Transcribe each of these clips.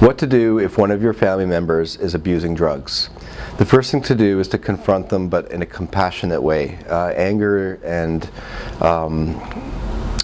What to do if one of your family members is abusing drugs? The first thing to do is to confront them, but in a compassionate way. Anger and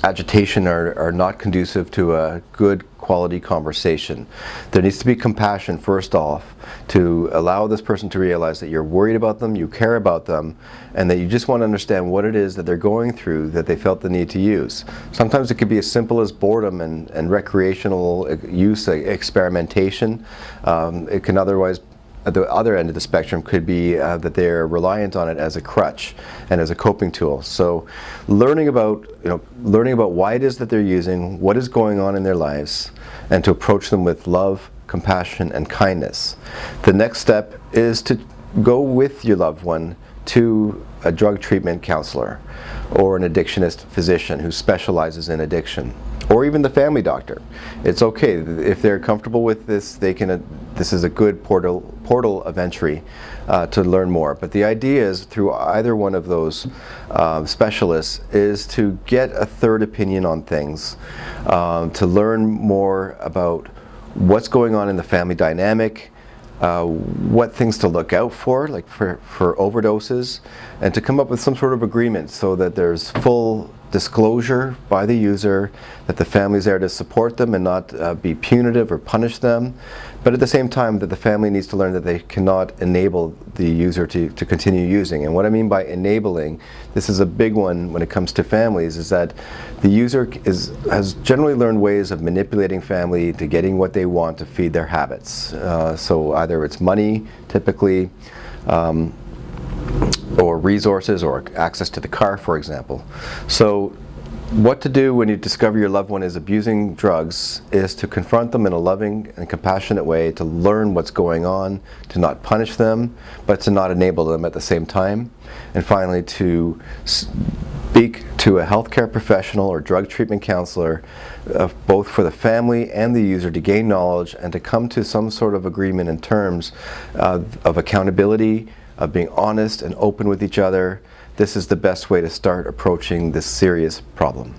agitation are not conducive to a good quality conversation. There needs to be compassion first off to allow this person to realize that you're worried about them, you care about them, and that you just want to understand what it is that they're going through that they felt the need to use. Sometimes it could be as simple as boredom and recreational use, experimentation. It can otherwise, at the other end of the spectrum, could be that they're reliant on it as a crutch and as a coping tool. So learning about why it is that they're using, what is going on in their lives, and to approach them with love, compassion, and kindness. The next step is to go with your loved one to a drug treatment counselor or an addictionist physician who specializes in addiction, or even the family doctor. It's okay if they're comfortable with this. This is a good portal of entry to learn more. But the idea is, through either one of those specialists, is to get a third opinion on things, to learn more about what's going on in the family dynamic, what things to look out for, like for overdoses, and to come up with some sort of agreement so that there's full disclosure by the user, that the family's there to support them and not be punitive or punish them, but at the same time that the family needs to learn that they cannot enable the user to continue using. And what I mean by enabling, this is a big one when it comes to families, is that the user has generally learned ways of manipulating family to getting what they want to feed their habits. So either it's money, typically, or resources, or access to the car, for example. So what to do when you discover your loved one is abusing drugs is to confront them in a loving and compassionate way, to learn what's going on, to not punish them, but to not enable them at the same time. And finally, to speak to a healthcare professional or drug treatment counselor, both for the family and the user, to gain knowledge and to come to some sort of agreement in terms of accountability, of being honest and open with each other. This is the best way to start approaching this serious problem.